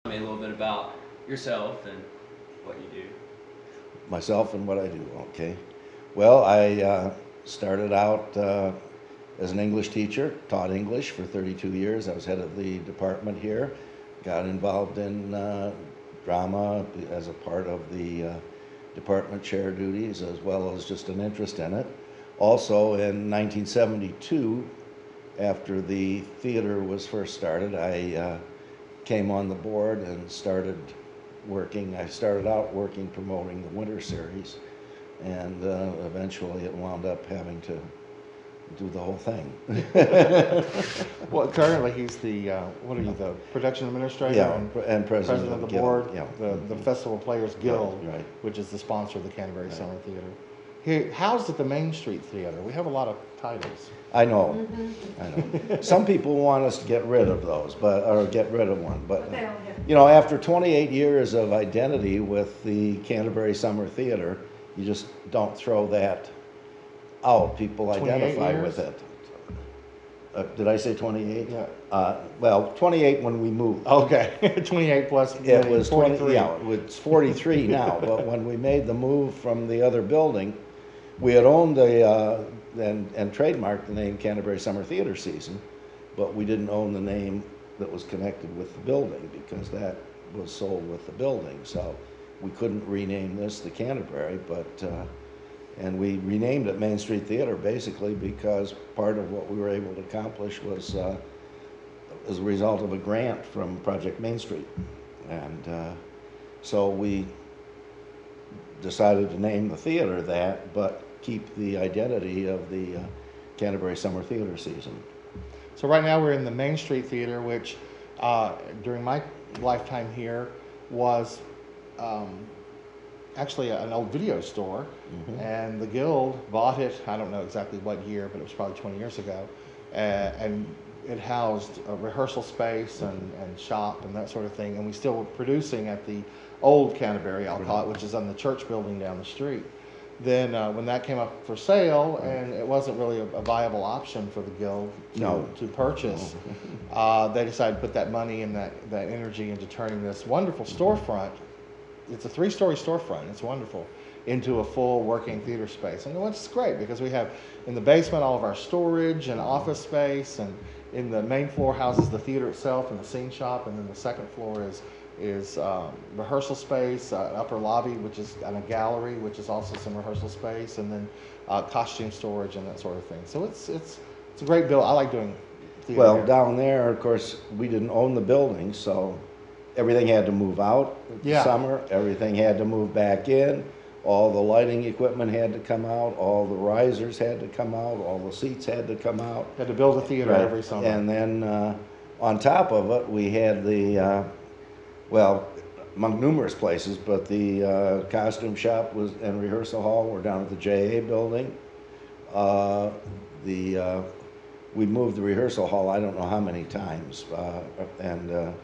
Tell me a little bit about yourself and what you do. Myself and what I do, okay. Well, I started out as an English teacher, taught English for 32 years. I was head of the department here, got involved in drama as a part of the department chair duties, as well as just an interest in it. Also in 1972, after the theater was first started, I came on the board and started working. I started out working promoting the winter series, and eventually it wound up having to do the whole thing. Well, currently he's the, what are you, the production administrator? Yeah, and president of the Guild, board, yeah. the Festival Players Guild, Right. which is the sponsor of the Canterbury Summer Theater. He housed at the Main Street Theater. We have a lot of titles. I know, I know. Some people want us to get rid of those, or get rid of one, but you know, after 28 years of identity with the Canterbury Summer Theater, you just don't throw that out. People identify with it. Did I say 28? Yeah. Well, 28 when we moved. Okay, 28 plus. It was 43. 20. Yeah, it's 43 now. But when we made the move from the other building, we had owned and trademarked the name Canterbury Summer Theater Season, but we didn't own the name that was connected with the building because that was sold with the building. So we couldn't rename this the Canterbury, and we renamed it Main Street Theater basically because part of what we were able to accomplish was as a result of a grant from Project Main Street. And so we decided to name the theater that, but keep the identity of the Canterbury Summer Theater Season. So right now we're in the Main Street Theater, which during my lifetime here was actually an old video store, and the Guild bought it, I don't know exactly what year, but it was probably 20 years ago, and it housed a rehearsal space and shop and that sort of thing, and we still were producing at the old Canterbury, I'll call it, which is on the church building down the street. Then when that came up for sale, and it wasn't really a viable option for the Guild to purchase, they decided to put that money and that energy into turning this wonderful storefront. It's a 3-story storefront. It's wonderful, into a full working theater space. And it's great because we have in the basement all of our storage and office space, and in the main floor houses the theater itself and the scene shop, and then the second floor is rehearsal space, upper lobby, which is and a gallery, which is also some rehearsal space, and then costume storage and that sort of thing. So it's a great build. I like doing theater. Well, here. down there, of course, we didn't own the building, so everything had to move out in the summer. Everything had to move back in. All the lighting equipment had to come out. All the risers had to come out. All the seats had to come out. Had to build a theater every summer. And then on top of it, we had the, well, among numerous places, but the costume shop and rehearsal hall were down at the JA building. We moved the rehearsal hall I don't know how many times, and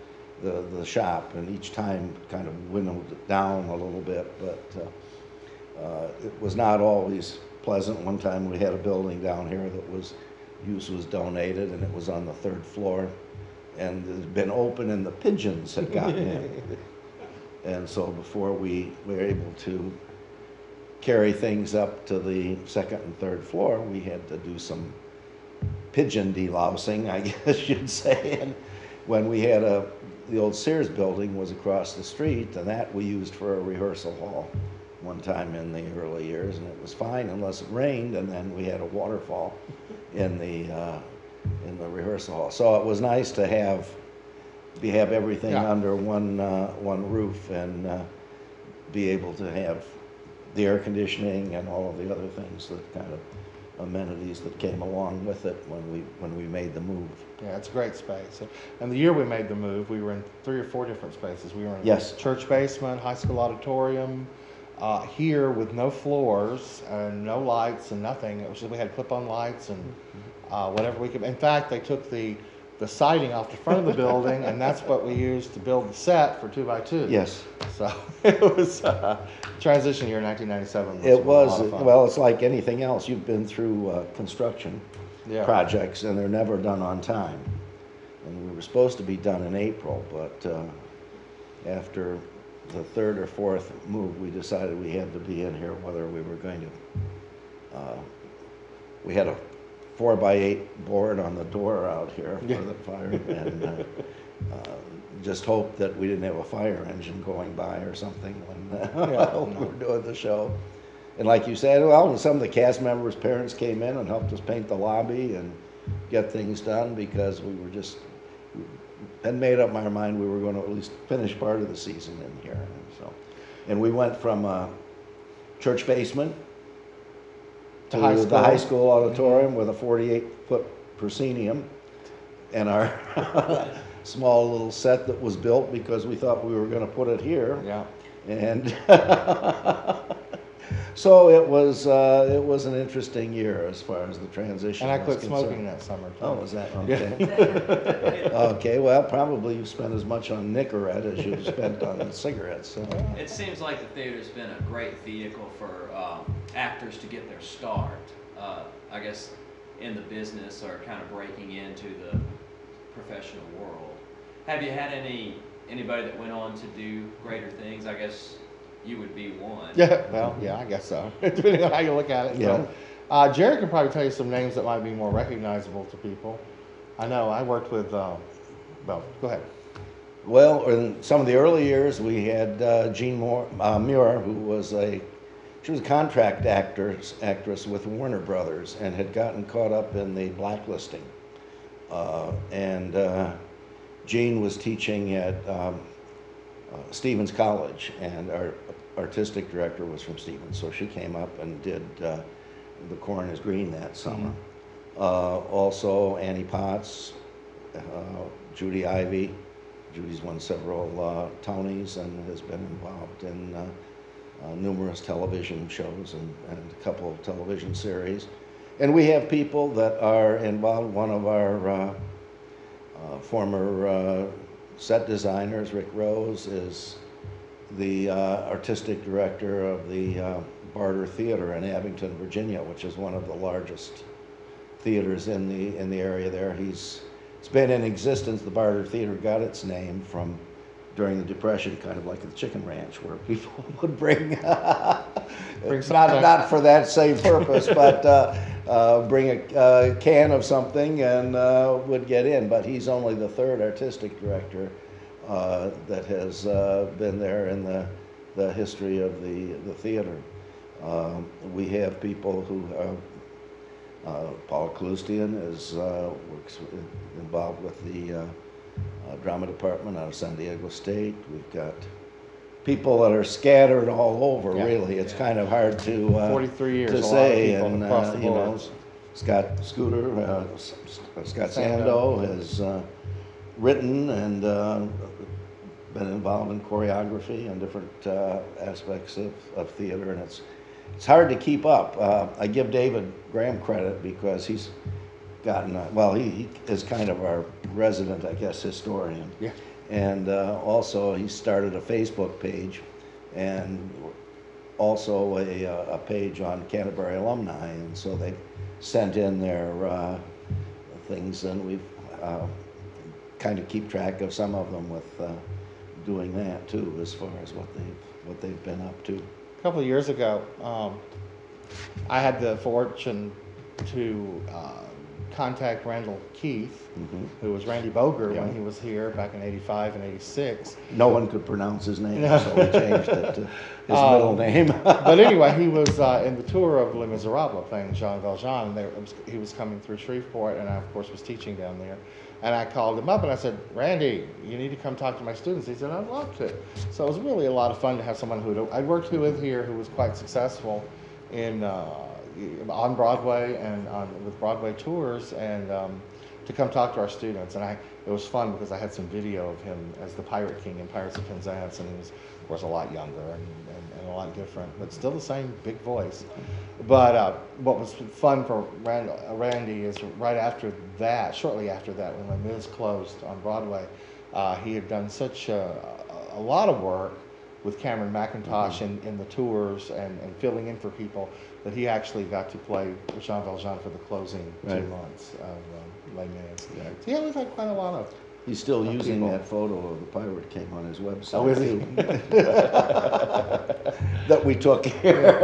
the shop, and each time kind of winnowed it down a little bit, but it was not always pleasant. One time we had a building down here that use was donated, and it was on the 3rd floor, and it had been open and the pigeons had gotten in. And so before we were able to carry things up to the 2nd and 3rd floor, we had to do some pigeon delousing, I guess you'd say. And when we had the old Sears building was across the street, and that we used for a rehearsal hall one time in the early years, and it was fine unless it rained, and then we had a waterfall in the rehearsal hall. So it was nice to have everything under one roof, and be able to have the air conditioning and all of the other things, that kind of amenities that came along with it when we made the move. Yeah, it's a great space. And the year we made the move, we were in 3 or 4 different spaces. We were in church basement, high school auditorium, here with no floors and no lights and nothing. It was just, we had clip-on lights and whatever we could. In fact, they took the siding off the front of the building, and that's what we used to build the set for 2x2. Yes. So it was transition year 1997. It was, well, it's like anything else. You've been through construction projects, and they're never done on time. And we were supposed to be done in April, but after the third or fourth move, we decided we had to be in here, whether we were going to, we had a 4x8 board on the door out here for the fire, and just hoped that we didn't have a fire engine going by or something when we were doing the show. And like you said, well, some of the cast members' parents came in and helped us paint the lobby and get things done, because we had made up our mind we were going to at least finish part of the season in here. And we went from a church basement to the high school auditorium with a 48-foot proscenium, and our small little set that was built because we thought we were going to put it here. Yeah. And so it was an interesting year as far as the transition. And I quit concerned. smoking that summer too. Oh, was that okay? Okay, well, probably you spent as much on Nicorette as you've spent on cigarettes. So. It seems like the theater's been a great vehicle for actors to get their start, I guess, in the business or kind of breaking into the professional world. Have you had anybody that went on to do greater things? I guess you would be one. Yeah, well, yeah, I guess so. Depending on how you look at it. Yeah. But, Gerry can probably tell you some names that might be more recognizable to people. I know I worked with, well, go ahead. Well, in some of the early years, we had Jean Muir, who was she was a contract actress with Warner Brothers and had gotten caught up in the blacklisting. Jean was teaching at Stevens College, and our artistic director was from Stevens, so she came up and did The Corn is Green that summer. Also Annie Potts, Judy Ivey. Judy's won several Tonys and has been involved in numerous television shows and a couple of television series. And we have people that are involved. One of our former set designers, Rick Rose, is the artistic director of the Barter Theater in Abington, Virginia, which is one of the largest theaters in the area there. It's been in existence. The Barter Theater got its name from during the Depression, kind of like the Chicken Ranch, where people would bring not for that same purpose, but bring a can of something and would get in. But he's only the third artistic director that has been there in the history of the theater. We have people who Paula Kalustian works involved with the drama department out of San Diego State. We've got people that are scattered all over. Really, it's kind of hard to 43 years to say. A lot of people across the you board. know, Scott Scooter, Scott Sando has written and been involved in choreography and different aspects of theater, and it's hard to keep up. I give David Graham credit because he's gotten, he is kind of our resident, I guess, historian. Yeah. And also he started a Facebook page and also a page on Canterbury alumni, and so they sent in their things, and we've kind of keep track of some of them with doing that too, as far as what they've been up to. A couple of years ago, I had the fortune to contact Randall Keith, who was Randy Boger when he was here back in '85 and '86. No one could pronounce his name, so we changed it to his middle name. But anyway, he was in the tour of Les Miserables playing Jean Valjean, and he was coming through Shreveport, and I, of course, was teaching down there. And I called him up and I said, Randy, you need to come talk to my students. He said, I'd love to. So it was really a lot of fun to have someone who I worked with here who was quite successful in on Broadway and with Broadway tours, and to come talk to our students. And it was fun because I had some video of him as the Pirate King in Pirates of Penzance, and he was, of course, a lot younger and a lot different, but still the same big voice. But what was fun for Randy is right after that, shortly after that, when Les Mis closed on Broadway, he had done such a lot of work with Cameron McIntosh in the tours and filling in for people that he actually got to play Jean Valjean for the closing 2 months of Les Mis. So yeah, we've had quite a lot of He's still of using people. that photo of the pirate king on his website. Oh, is he? too. That we took here.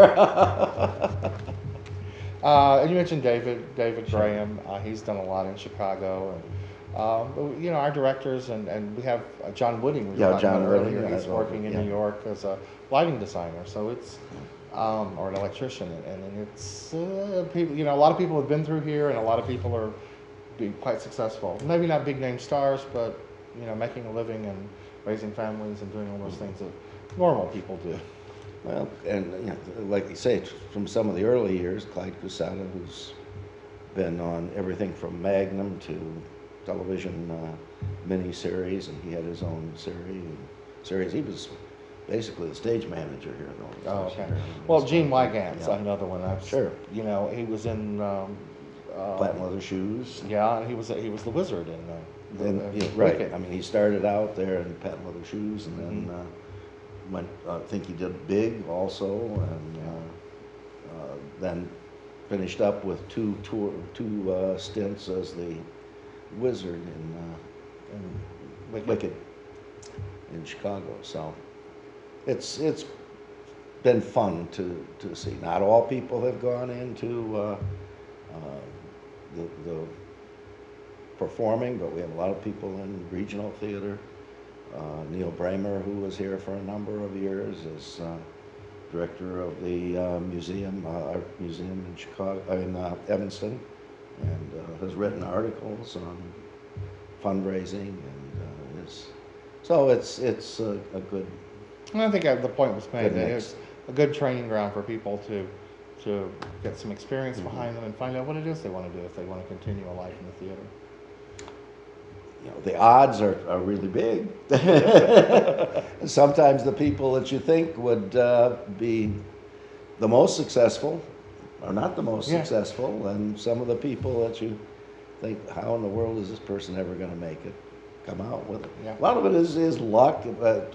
And you mentioned David Graham. He's done a lot in Chicago, and but, our directors and we have John Wooding. We were talking John about Wooding, earlier. He's yeah, working in yeah. New York as a lighting designer. So it's or an electrician, and it's people. A lot of people have been through here, and a lot of people are being quite successful. Maybe not big name stars, but making a living and raising families and doing all those things that normal people do. Well, and like you say, from some of the early years, Clyde Cusata, who's been on everything from Magnum to television miniseries, and he had his own series. He was basically the stage manager here. Oh, okay. Well, Gene Wygant's another one. Sure. He was in Platinum Leather Shoes. Yeah, and he was the wizard in Right. Wicked. I mean, he started out there in Patent Leather Shoes, and then went. I think he did Big also, and then finished up with two stints as the wizard in Wicked in Chicago. So it's been fun to see. Not all people have gone into the performing, but we have a lot of people in regional theater. Neil Bramer, who was here for a number of years, is director of the art museum in Chicago, in Evanston, and has written articles on fundraising, and it's a good. And I think the point was made Good that mix. it's a good training ground for people to get some experience behind them and find out what it is they want to do if they want to continue a life in the theater. The odds are really big. Sometimes the people that you think would be the most successful are not the most successful, and some of the people that you think, how in the world is this person ever going to make it, come out with it. Yeah. A lot of it is luck.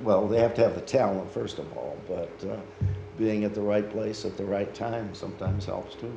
Well, they have to have the talent first of all, but being at the right place at the right time sometimes helps too.